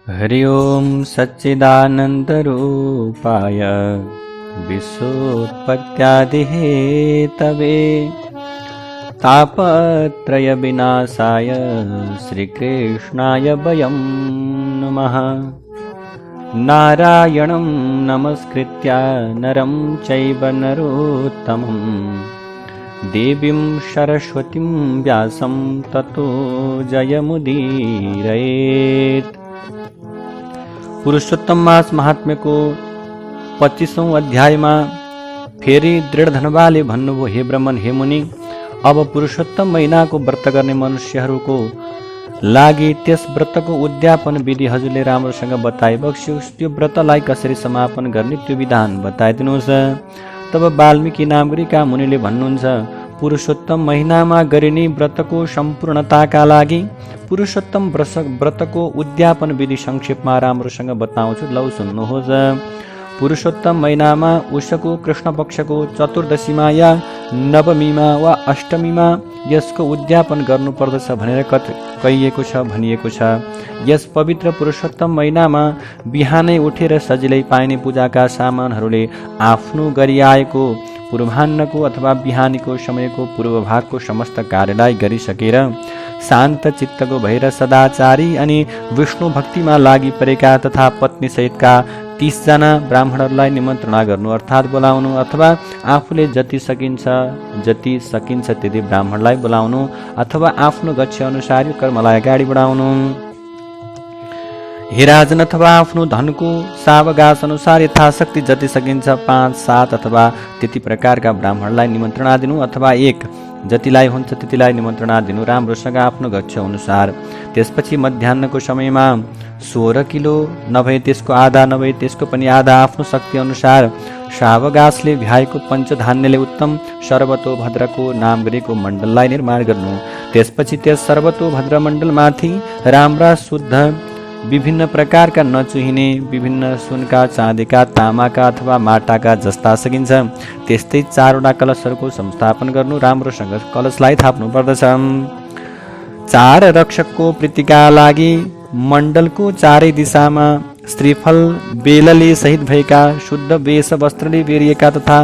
हरि ओम सच्चिदानंदरूपाय विश्वोत्पत्त्यादिहेतवे तापत्रयविनाशाय श्रीकृष्णाय वयं नमः। नारायणं नमस्कृत्य नरं चैव नरोत्तमं देवीं सरस्वतीं व्यासं ततो जयमुदीरयेत्। पुरुषोत्तम मास महात्म्य को 25औं अध्यायमा फेरि दृढ धनवाले भन्नुभयो, हे ब्राह्मण, हे मुनि, अब पुरुषोत्तम महिनाको व्रत गर्ने मनुष्यहरूको लागि त्यस व्रतको उद्यापन विधि हजुरले राम्रोसँग बताइबक्स्योस्। त्यो व्रतलाई कसरी समापन गर्ने त्यो विधान बताइदिनुहोस्। तब वाल्मीकि नामग्रीका मुनिले भन्नुहुन्छ, पुरुषोत्तम महिनामा गरिने व्रतको सम्पूर्णताका लागि पुरुषोत्तम व्रतको उद्यापन विधि संक्षेपमा राम्रोसँग बताउँछु, लौ सुन्नुहोस्। पुरुषोत्तम महिनामा उसको कृष्ण पक्षको चतुर्दशीमा या नवमीमा वा अष्टमीमा यसको उद्यापन गर्नुपर्दछ भनेर कहिएको छ, भनिएको छ। यस पवित्र पुरुषोत्तम महिनामा बिहानै उठेर सजिलै पाइने पूजाका सामानहरूले आफ्नो गरिआएको पूर्वाह्नको अथवा बिहानीको समयको पूर्वभागको समस्त कार्यलाई गरिसकेर शान्त चित्तको भएर सदाचारी अनि विष्णु भक्तिमा लागि परेका तथा पत्नी सहितका 30 जना ब्राह्मणहरूलाई निमन्त्रणा गर्नु अर्थात् बोलाउनु, अथवा आफूले जति सकिन्छ त्यति ब्राह्मणलाई बोलाउनु, अथवा आफ्नो गच्छ अनुसार यो कर्मलाई अगाडि बढाउनु। हे राजन, अथवा आफ्नो धनको सावगास अनुसार यथाशक्ति जति सकिन्छ 5, 7 अथवा त्यति प्रकारका ब्राह्मणलाई निमन्त्रणा दिनु, अथवा 1 जतिलाई हुन्छ त्यतिलाई निमन्त्रणा दिनु, राम्रोसँग आफ्नो गच्छ अनुसार। त्यसपछि मध्याह्नको समयमा 16 किलो नभए त्यसको आधा, नभए त्यसको पनि आधा आफ्नो शक्ति अनुसार सावगासले भ्याएको पञ्चधान्यले उत्तम सर्वतोभद्रको नाम गरेको मण्डललाई निर्माण गर्नु। त्यसपछि त्यस सर्वतोभद्र मण्डलमाथि राम्रा शुद्ध विभिन्न प्रकारका नचुहिने विभिन्न सुनका, चाँदीका, तामाका अथवा माटाका जस्ता सकिन्छ त्यस्तै 4वटा कलशहरूको संस्थापन गर्नु, राम्रोसँग कलशलाई थाप्नु पर्दछ। 4 रक्षकको प्रीतिका लागि मण्डलको 4 दिशामा श्रीफल बेलले सहित भएका शुद्ध वेश वस्त्रले बेरिएका तथा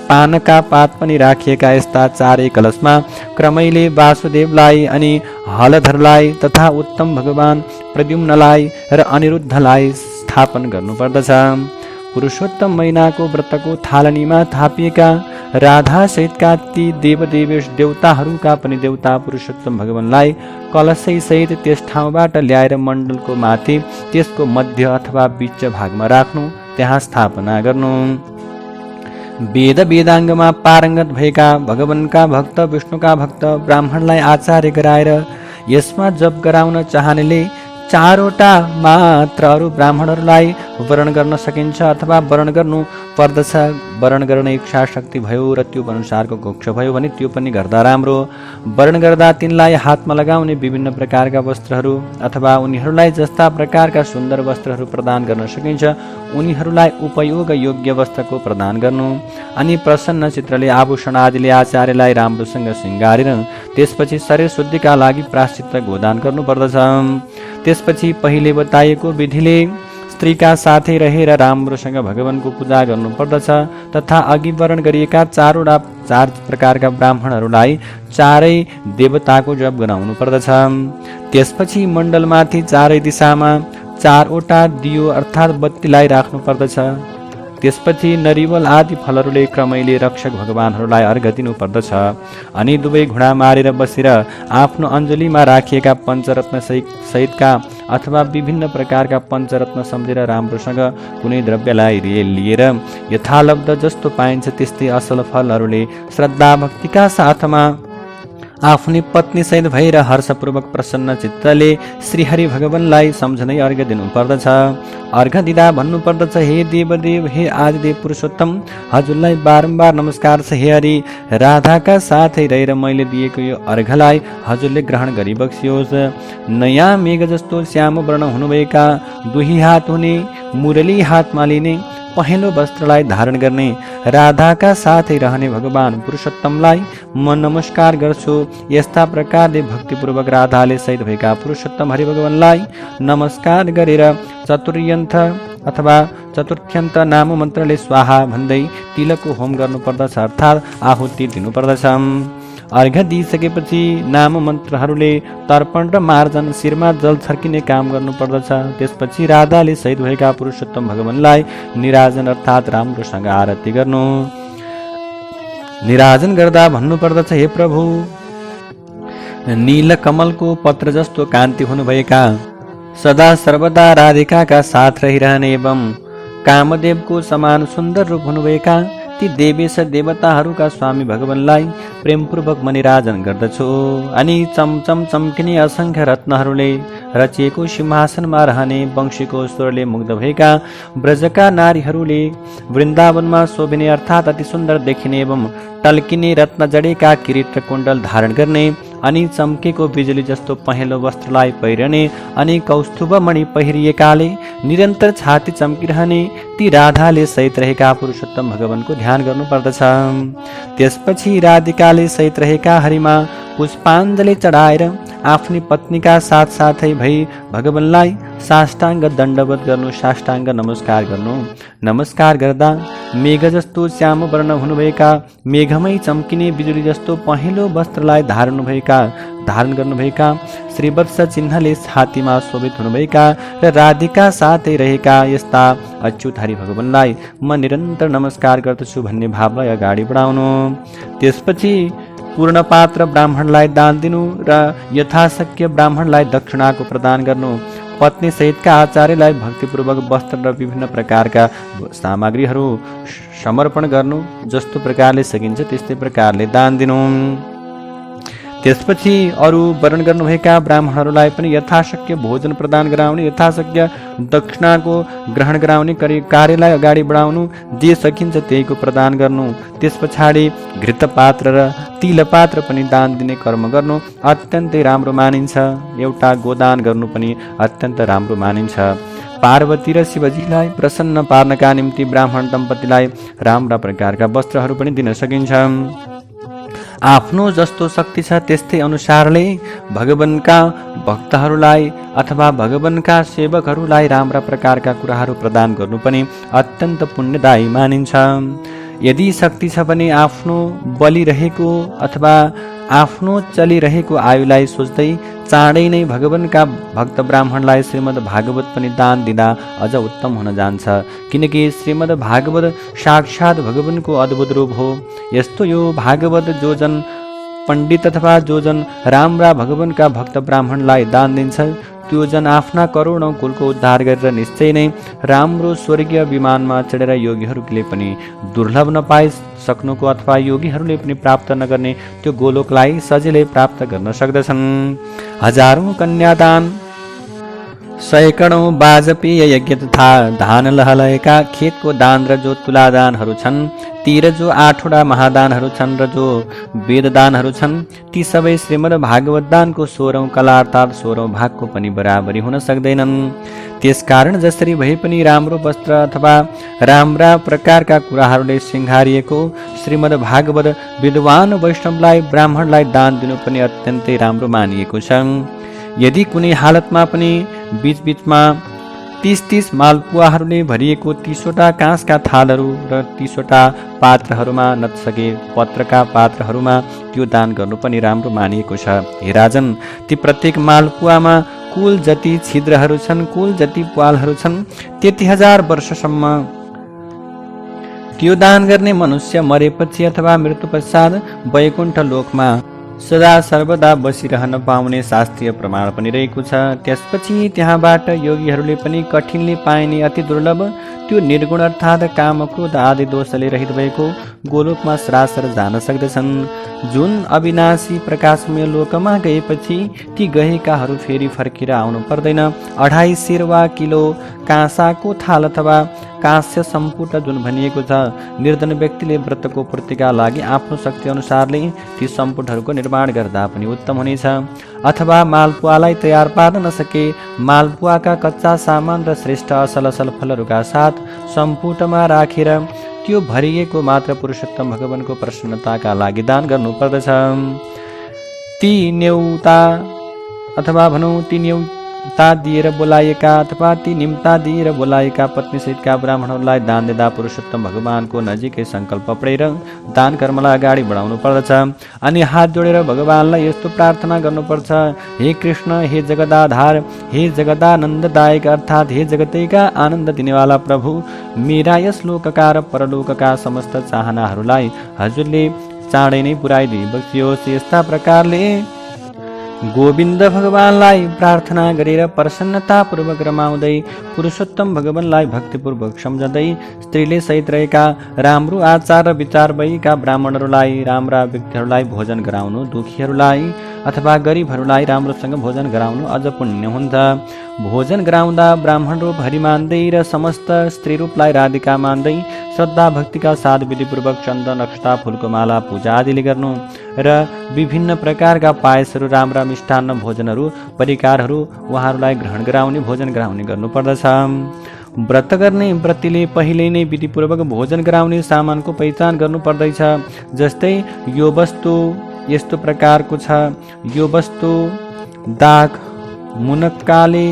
पानका पात पनि राखिएका यस्ता 4 कलशमा क्रमैले वासुदेवलाई अनि हलधरलाई तथा उत्तम भगवान प्रद्युम्नलाई र अनिरुद्धलाई स्थापन गर्नुपर्दछ। पुरुषोत्तम महिनाको व्रतको थालनीमा थापिएका राधा सहितका ती देवताहरूका पनि देवता पुरुषोत्तम भगवानलाई कलशै सहित त्यस ठाउँबाट ल्याएर मण्डलको माथि त्यसको मध्य अथवा बीच भागमा राख्नु, त्यहाँ स्थापना गर्नु। वेदाङ्गमा पारङ्गत भएका भगवानका भक्त, विष्णुका भक्त ब्राह्मणलाई आचार्य गराएर यसमा जप गराउन चाहनेले 4वटा मात्र अरू ब्राह्मणहरूलाई वर्ण गर्न सकिन्छ अथवा वर्ण गर्नु पर्दछ। वर्ण गर्ने इच्छा शक्ति भयो र त्यो अनुसारको मोक्ष भयो भने त्यो पनि गर्दा राम्रो। वर्ण गर्दा तिनलाई हातमा लगाउने विभिन्न प्रकारका वस्त्रहरू अथवा उनीहरूलाई जस्ता प्रकारका सुन्दर वस्त्रहरू प्रदान गर्न सकिन्छ उनीहरूलाई उपयोग योग्य वस्त्रको प्रदान गर्नु। अनि प्रसन्न चित्रले आभूषण आदिले आचार्यलाई राम्रोसँग सिँगारेर त्यसपछि शरीर शुद्धिका लागि प्रायश्चित्त गोदान गर्नुपर्दछ। त्यसपछि पहिले बताइएको विधिले स्त्रीका साथै रहेर राम्रोसँग भगवानको पूजा गर्नुपर्दछ तथा अघि वर्ण गरिएका 4 प्रकारका ब्राह्मणहरूलाई 4 देवताको जप गराउनु पर्दछ। त्यसपछि मण्डलमाथि 4 दिशामा 4वटा दियो अर्थात् बत्तीलाई राख्नु पर्दछ। त्यसपछि नरिवल आदि फलहरूले क्रमैले रक्षक भगवानहरूलाई अर्घ दिनुपर्दछ। अनि दुवै घुँडा मारेर बसेर आफ्नो अञ्जलीमा राखिएका पञ्चरत्न सहितका अथवा विभिन्न प्रकारका पञ्चरत्न सम्झेर राम्रोसँग कुनै द्रव्यलाई लिएर यथालब्ध जस्तो पाइन्छ त्यस्तै असल फलहरूले श्रद्धा भक्तिका साथमा आफ्नी पत्नी सहित भएर हर्षपूर्वक प्रसन्न चित्तले श्रीहरि भगवानलाई सम्झनै अर्घ दिनुपर्दछ। अर्घ दिँदा भन्नुपर्दछ, हे देवदेव, हे आदिदेव पुरुषोत्तम, हजुरलाई बारम्बार नमस्कार छ। हे हरि, राधाका साथै रहेर मैले दिएको यो अर्घलाई हजुरले ग्रहण गरिबक्सियोस्। नयाँ मेघ जस्तो श्याम वर्ण हुनुभएका 2 हात हुने मुरली हातमा लिने पहेँलो वस्त्रलाई धारण गर्ने राधाका साथै रहने भगवान पुरुषोत्तमलाई म नमस्कार गर्छु। यस्ता प्रकारले भक्तिपूर्वक राधाले सहित भएका पुरुषोत्तम हरिभगवानलाई नमस्कार गरेर चतुर्यन्त्र अथवा चतुर्थ्यन्त नाम मन्त्रले स्वाहा भन्दै तिलकको होम गर्नुपर्दछ, अर्थात् आहुति दिनुपर्दछ। अर्घ्य दिइसकेपछि नाम मन्त्रहरूले तर्पण र मार्जन, शिरमा जल छर्किने काम गर्नुपर्दछ। त्यसपछि राधाले सहित भएका पुरुषोत्तम भगवानलाई निराजन अर्थात् राम्रोसँग आरती गर्नु। निराजन गर्दा भन्नुपर्दछ, हे प्रभु, नीलकमलको पत्र जस्तो कान्ति हुनुभएका, सदा सर्वदा राधिकाका साथ रहिरहने एवं कामदेवको समान सुन्दर रूप हुनुभएका ती देवेश देवताहरूका स्वामी भगवानलाई प्रेमपूर्वक म निराजन गर्दछु। अनि चमचम चम्किने असङ्ख्य रत्नहरूले रचिएको सिंहासनमा रहने वंशीको स्वरले मुग्ध भएका ब्रजका नारीहरूले वृन्दावनमा शोभिने अर्थात् अति सुन्दर देखिने एवं टल्किने रत्न जडेका किरीट र कुण्डल धारण गर्ने अनि चम्केको बिजुली जस्तो पहेँलो वस्त्रलाई पहिरने अनि कौस्तुभ मणि पहिरिएकाले निरन्तर छाती चम्किरहने ती राधाले सहित रहेका पुरुषोत्तम भगवानको ध्यान गर्नुपर्दछ। त्यसपछि राधिकाले सहित रहेका हरिमा पुष्पाञ्जली चढाएर आफ्नी पत्नीका साथसाथै भई भगवानलाई साष्टाङ्ग दण्डवत गर्नु, साष्टाङ्ग नमस्कार गर्नु। नमस्कार गर्दा मेघ जस्तो श्याम वर्ण हुनुभएका, मेघमै चम्किने बिजुली जस्तो पहेँलो वस्त्रलाई धारण गर्नुभएका, श्रीवत्स चिन्हले छातीमा शोभित हुनुभएका र राधिका साथै रहेका यस्ता अच्युत हरि भगवानलाई म निरन्तर नमस्कार गर्दछु भन्ने भावलाई अगाडि बढाउनु। त्यसपछि पूर्ण पात्र ब्राह्मणलाई दान दिनु र यथाशक्य ब्राह्मणलाई दक्षिणाको प्रदान गर्नु। पत्नी सहितका आचार्यलाई भक्तिपूर्वक वस्त्र र विभिन्न प्रकारका सामग्रीहरू समर्पण गर्नु। जस्तो प्रकारले सकिन्छ त्यस्तै प्रकारले दान दिनु। त्यसपछि अरू वरण गर्नुभएका ब्राह्मणहरूलाई पनि यथाशक्य भोजन प्रदान गराउने, यथाशक्य दक्षिणाको ग्रहण गराउने कार्यलाई अगाडि बढाउनु। जे सकिन्छ त्यहीको प्रदान गर्नु। त्यस पछाडि घृतपात्र र तिलपात्र पनि दान दिने कर्म गर्नु अत्यन्तै राम्रो मानिन्छ। एउटा गोदान गर्नु पनि अत्यन्त राम्रो मानिन्छ। पार्वती र शिवजीलाई प्रसन्न पार्नका निम्ति ब्राह्मण दम्पतिलाई राम्रा प्रकारका वस्त्रहरू पनि दिन सकिन्छ। आफ्नो जस्तो शक्ति छ त्यस्तै अनुसारले भगवानका भक्तहरूलाई अथवा भगवानका सेवकहरूलाई राम्रा प्रकारका कुराहरू प्रदान गर्नु पनि अत्यन्त पुण्यदायी मानिन्छ। यदि शक्ति छ भने आफ्नो बलिरहेको अथवा आफ्नो चलिरहेको आयुलाई सोच्दै चाँडै नै भगवानका भक्त ब्राह्मणलाई श्रीमद् भागवत पनि दान दिँदा अझ उत्तम हुन जान्छ। किनकि श्रीमद् भागवत साक्षात् भगवानको अद्भुत रूप हो। यस्तो यो भागवत जो जन पण्डित अथवा जो जन राम्रा भगवानका भक्त ब्राह्मणलाई दान दिन्छ त्यो जन आफ्ना करोडौँ कुलको उद्धार गरेर निश्चय नै राम्रो स्वर्गीय विमानमा चढेर योगीहरूले पनि दुर्लभ नपाइ सक्नुको अथवा योगीहरूले पनि प्राप्त नगर्ने त्यो गोलोकलाई सजिलै प्राप्त गर्न सक्दछन्। हजारौं कन्यादान, सैकडौं वाजपेय यज्ञ तथा धान लहलएका खेतको दान र जो तुलादानहरू छन् ती र जो 8वटा महादानहरू छन् र जो वेददानहरू छन् ती सबै श्रीमद् भागवत दानको 16औं कला अर्थात् 16औं भागको पनि बराबरी हुन सक्दैनन्। त्यसकारण जसरी भए पनि राम्रो वस्त्र अथवा राम्रा प्रकारका कुराहरूले सिंगारिएको श्रीमद् भागवत विद्वान वैष्णवलाई ब्राह्मणलाई दान दिनु पनि अत्यन्तै राम्रो मानिएको छ। यदि कुनै हालतमा पनि बीचबीचमा 30 मालपुवाहरूले भरिएको 30वटा काँसका थालहरू र 30वटा पात्रहरूमा नतसके पत्रका पात्रहरूमा त्यो दान गर्नु पनि राम्रो मानिएको छ। हे राजन, ती प्रत्येक मालपुवामा कुल जति छिद्रहरू छन्, कुल जति प्वालहरू छन्, त्यति 1000 वर्षसम्म त्यो दान गर्ने मनुष्य मरेपछि अथवा मृत्यु पश्चात वैकुण्ठ लोकमा सदा सर्वदा बसिरहन पाउने शास्त्रीय प्रमाण पनि रहेको छ। त्यसपछि त्यहाँबाट योगीहरूले पनि कठिनले पाइने अति दुर्लभ त्यो निर्गुण अर्थात् काम क्रोध आदि दोषले रहित भएको गोलोकमा सरासर जान सक्दछन्। जुन अविनाशी प्रकाशमय लोकमा गएपछि ती गएकाहरू फेरि फर्केर आउनु पर्दैन। 2.5 सेर वा किलो काँसाको थाल अथवा काँस्य सम्पुट जुन भनिएको छ, निर्धन व्यक्तिले व्रतको पूर्तिका लागि आफ्नो शक्ति अनुसारले ती सम्पुटहरूको निर्माण गर्दा पनि उत्तम हुनेछ। अथवा मालपुवालाई तयार पार्न नसके मालपुवाका कच्चा सामान र श्रेष्ठ असल फलहरूका साथ सम्पुटमा राखेर त्यो भरिएको मात्र पुरुषोत्तम भगवानको प्रसन्नताका लागि दान गर्नुपर्दछ। ती न्यौता अथवा भनौँ ती न्यौता दिएर बोलाएका अथवा ती निम्ता दिएर बोलाएका पत्नीसहितका ब्राह्मणहरूलाई दान दिँदा पुरुषोत्तम भगवानको नजिकै सङ्कल्प परेर दान कर्मलाई अगाडि बढाउनु पर्दछ। अनि हात जोडेर भगवानलाई यस्तो प्रार्थना गर्नुपर्छ, हे कृष्ण, हे जगदाधार, हे जगदानन्ददायक अर्थात् हे जगतैका आनन्द दिनेवाला प्रभु, मेरा यस लोकका र परलोकका समस्त चाहनाहरूलाई हजुरले चाँडै नै पुर्याइदिई बक्सियोस्। यस्ता प्रकारले गोविन्द भगवानलाई प्रार्थना गरेर प्रसन्नतापूर्वक रमाउँदै पुरुषोत्तम भगवानलाई भक्तिपूर्वक सम्झँदै स्त्रीले सहित रहेका राम्रो आचार र विचार भएका ब्राह्मणहरूलाई, राम्रा व्यक्तिहरूलाई भोजन गराउनु, दुखीहरूलाई अथवा गरिबहरूलाई राम्रोसँग भोजन गराउनु अझ पुण्य हुन्छ। भोजन गराउँदा ब्राह्मण रूप हरि मान्दै र समस्त स्त्री रूपलाई राधिका मान्दै श्रद्धा भक्तिका साथ विधिपूर्वक चन्दन, अक्षता, फुलको माला, पूजा आदिले गर्नु र विभिन्न प्रकारका पायसहरू, राम्रा मिष्टान्न भोजनहरू, परिकारहरू उहाँहरूलाई ग्रहण गराउने, भोजन गराउने गर्नुपर्दछ। व्रत गर्ने व्रतीले पहिले नै विधिपूर्वक भोजन गराउने सामानको पहिचान गर्नुपर्दैछ। जस्तै यो वस्तु यस्तो प्रकारको छ, यो वस्तु दाग मुनक्काले,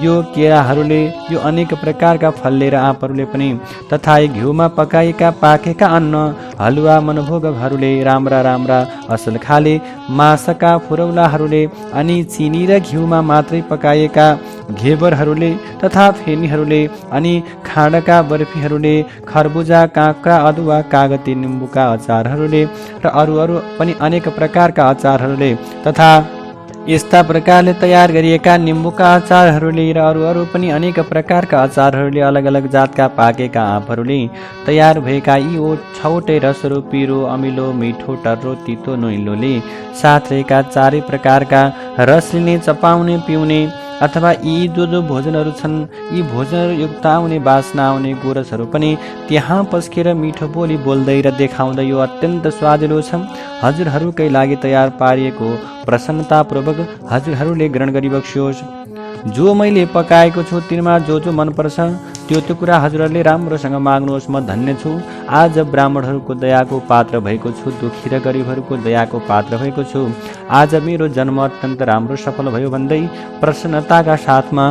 यो केराहरूले, यो अनेक प्रकारका फलले र आँपहरूले पनि, तथा घिउमा पकाएका पाकेका अन्न, हलुवा मनभोगहरूले, राम्रा राम्रा असल खाले मासका फुरौलाहरूले, अनि चिनी र घिउमा मात्रै पकाएका घेबरहरूले तथा फेनीहरूले, अनि खाँडका बर्फीहरूले, खरबुजा, काँक्रा, अदुवा, कागती, निम्बुका अचारहरूले र अरू पनि अनेक प्रकारका अचारहरूले, तथा यस्ता प्रकारले तयार गरिएका निम्बुका अचारहरूले र अरू पनि अनेक प्रकारका अचारहरूले, अलग अलग जातका पाकेका आँपहरूले तयार भएका यी छौटै रसहरू, पिरो, अमिलो, मिठो, टर्रो, तितो, नुइलोले साथ रहेका चारै प्रकारका रस लिने, चपाउने, पिउने अथवा यी जो भोजनहरू छन्, यी भोजनहरू युक्त आउने, बासना आउने गोरसहरू पनि त्यहाँ पस्केर मिठो बोली बोल्दै र देखाउँदै यो अत्यन्त स्वादिलो छ, हजुरहरूकै लागि तयार पारिएको प्रसन्नतापूर्वक हजुरहरूले ग्रहण गरिबक्सियोस्। जो मैले पकाएको छु तिनमा जो मनपर्छ त्यो कुरा हजुरहरूले राम्रोसँग माग्नुहोस्। म धन्य छु, आज ब्राह्मणहरूको दयाको पात्र भएको छु, दुखी र गरिबहरूको दयाको पात्र भएको छु। आज मेरो जन्म अत्यन्त राम्रो सफल भयो भन्दै प्रसन्नताका साथमा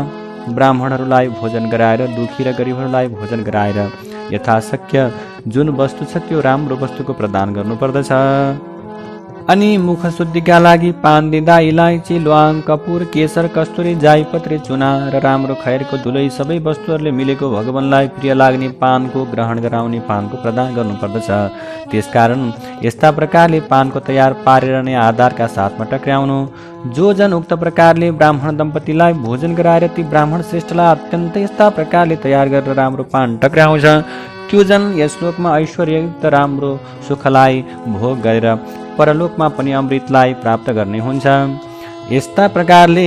ब्राह्मणहरूलाई भोजन गराएर, दुखी र गरिबहरूलाई भोजन गराएर यथाशक्य जुन वस्तु छ त्यो राम्रो वस्तुको प्रदान गर्नुपर्दछ। अनि मुख शुद्धिका लागि पान दिँदा इलायची, ल्वाङ, कपुर, केसर, कस्तुरी, जाइपत्री, चुना र राम्रो खैरको धुलै सबै वस्तुहरूले मिलेको भगवानलाई प्रिय लाग्ने पानको ग्रहण गराउने, पानको प्रदान गर्नुपर्दछ। त्यसकारण यस्ता प्रकारले पानको तयार पारेर नै आधारका साथमा टक्र्याउनु। जो जन उक्त प्रकारले ब्राह्मण दम्पतिलाई भोजन गराएर ती ब्राह्मण श्रेष्ठलाई अत्यन्तै यस्ता प्रकारले तयार गरेर राम्रो पान टक्र्याउँछ, त्यो जन यस लोकमा ऐश्वर्ययुक्त राम्रो सुखलाई भोग गरेर परलोकमा पनि अमृतलाई प्राप्त गर्ने हुन्छ। यस्ता प्रकारले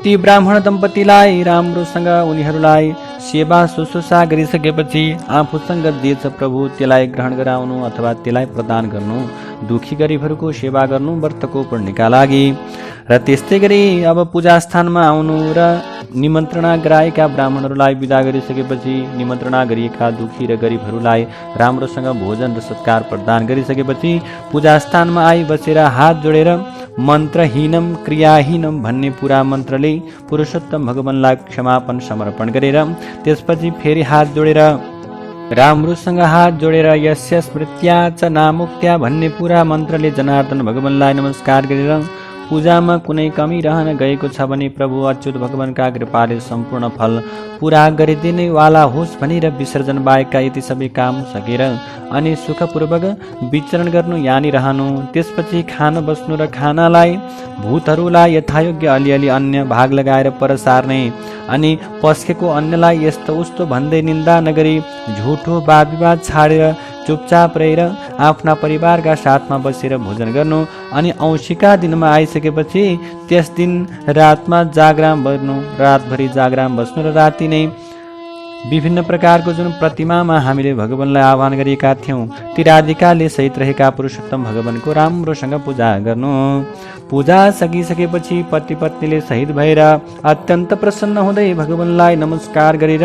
ती ब्राह्मण दम्पतिलाई राम्रोसँग उनीहरूलाई सेवा शुश्रूषा गरिसकेपछि आफूसँग जे छ प्रभु त्यसलाई ग्रहण गराउनु अथवा त्यसलाई प्रदान गर्नु, दुखी गरिबहरूको सेवा गर्नु व्रतको पुण्यका लागि। र त्यस्तै गरी अब पूजा स्थानमा आउनु र निमन्त्रणा गराएका ब्राह्मणहरूलाई विदा गरिसकेपछि, निमन्त्रणा गरिएका दुखी र गरिबहरूलाई राम्रोसँग भोजन र सत्कार प्रदान गरिसकेपछि पूजा स्थानमा आई बसेर हात जोडेर मन्त्रहीनम क्रियाहीनम भन्ने पुरा मन्त्रले पुरुषोत्तम भगवानलाई क्षमापन समर्पण गरेर त्यसपछि फेरि हात जोडेर राम्रोसँग हात जोडेर यस्य स्मृत्या च नामुक्त्या भन्ने पुरा मन्त्रले जनार्दन भगवानलाई नमस्कार गरेर पूजामा कुनै कमी रहन गएको छ भने प्रभु अच्युत भगवानका कृपाले सम्पूर्ण फल पुरा गरिदिने वाला होस् भनेर विसर्जन बाहेकका यति सबै काम सकेर अनि सुखपूर्वक विचरण गर्नु, यानी रहनु। त्यसपछि खान बस्नु र खानालाई भूतहरूलाई यथायोग्य अलिअलि अन्य भाग लगाएर पर सार्ने, अनि पस्केको अन्यलाई यस्तो उस्तो भन्दै निन्दा नगरी झुठो वाद विवाद छाडेर चुपचाप रहेर आफ्ना परिवारका साथमा बसेर भोजन गर्नु। अनि औँसीका दिनमा आइसकेपछि त्यस दिन रातमा जागराम बस्नु, रातभरि जागराम बस्नु र राति नै विभिन्न प्रकारको जुन प्रतिमामा हामीले भगवानलाई आह्वान गरेका थियौँ ती राधिकाले सहित रहेका पुरुषोत्तम भगवानको राम्रोसँग पूजा गर्नु। पूजा सकिसकेपछि पति पत्नीले सहित भएर अत्यन्त प्रसन्न हुँदै भगवानलाई नमस्कार गरेर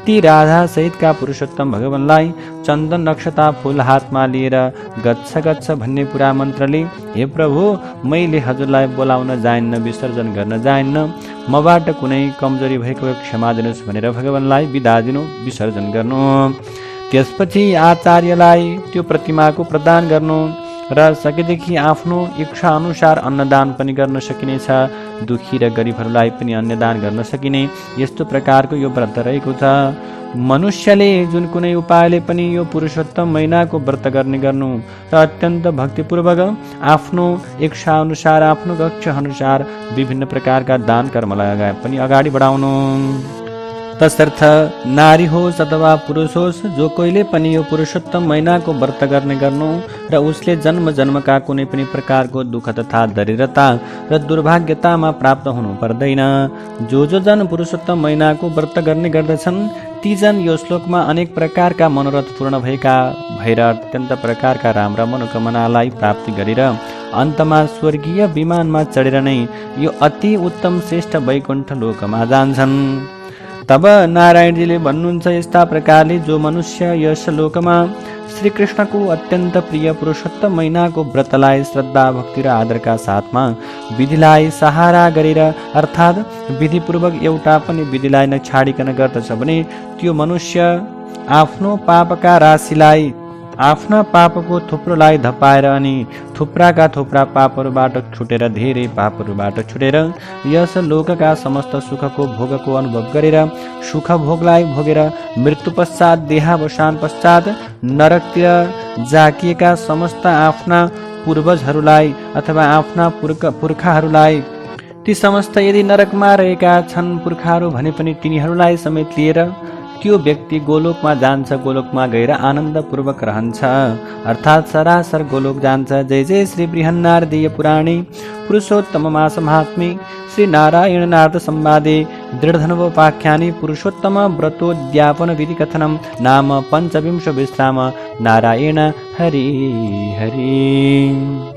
ती राधा सहितका पुरुषोत्तम भगवानलाई चन्दन रक्षता फूल हातमा लिएर गच्छ गच्छ भन्ने पुरा मन्त्रले, हे प्रभु, मैले हजुरलाई बोलाउन जान्न, विसर्जन गर्न जान्न, मबाट कुनै कमजोरी भएको क्षमा दिनुहोस् भनेर भगवानलाई बिदा दिनु, विसर्जन गर्नु। त्यसपछि आचार्यलाई त्यो प्रतिमाको प्रदान गर्नु र सकेदेखि आफ्नो इच्छा अनुसार अन्नदान पनि गर्न सकिनेछ। दुखी र गरिबहरूलाई पनि अन्नदान गर्न सकिने यस्तो प्रकारको यो व्रत रहेको छ। मनुष्यले जुन कुनै उपायले पनि यो पुरुषोत्तम महिनाको व्रत गर्ने गर्नु र अत्यन्त भक्तिपूर्वक आफ्नो इच्छा अनुसार आफ्नो गक्ष अनुसार विभिन्न प्रकारका दान कर्मलाई पनि अगाडि बढाउनु। तसर्थ नारी होस् अथवा पुरुष होस्, जो कोहीले पनि यो पुरुषोत्तम महिनाको व्रत गर्ने गर्नु र उसले जन्म जन्मका कुनै पनि प्रकारको दुःख तथा दरिद्रता र दुर्भाग्यतामा प्राप्त हुनु पर्दैन। जो जन पुरुषोत्तम महिनाको व्रत गर्ने गर्दछन् ती जन यो श्लोकमा अनेक प्रकारका मनोरथ पूर्ण भएर अत्यन्त प्रकारका राम्रा मनोकामनालाई प्राप्ति गरेर अन्तमा स्वर्गीय विमानमा चढेर नै यो अति उत्तम श्रेष्ठ वैकुण्ठ लोकमा जान्छन्। तब नारायणजीले भन्नुहुन्छ, यस्ता प्रकारले जो मनुष्य यस लोकमा श्री कृष्णको अत्यन्त प्रिय पुरुषोत्तम महिनाको व्रतलाई श्रद्धा भक्ति र आदरका साथमा विधिलाई सहारा गरेर अर्थात् विधिपूर्वक एउटा पनि विधिलाई नछाडिकन गर्दछ भने त्यो मनुष्य आफ्नो पापका राशिलाई, आफ्ना पापको थुप्रोलाई धपाएर अनि थुप्राका थुप्रा पापहरूबाट छुटेर, धेरै पापहरूबाट छुटेर यस लोकका समस्त सुखको भोगको अनुभव गरेर सुख भोगलाई भोगेर मृत्यु पश्चात देहावसान पश्चात नरकतिर जाकिएका समस्त आफ्ना पूर्वजहरूलाई अथवा आफ्ना पुर्खाहरूलाई, ती समस्त यदि नरकमा रहेका छन् पुर्खाहरू भने पनि तिनीहरूलाई समेत लिएर त्यो व्यक्ति गोलोकमा जान्छ। गोलोकमा गएर आनन्दपूर्वक रहन्छ, अर्थात् सरासर गोलोक जान्छ। जय जय श्री बृहन्नारदीय पुराणे पुरुषोत्तम मास महात्म्ये श्री नारायण नारद संवादे दृढधनुवोपाख्याने पुरुषोत्तम व्रतोद्यापन विधि कथनम नाम 25 विश्राम। नारायण हरि हरि।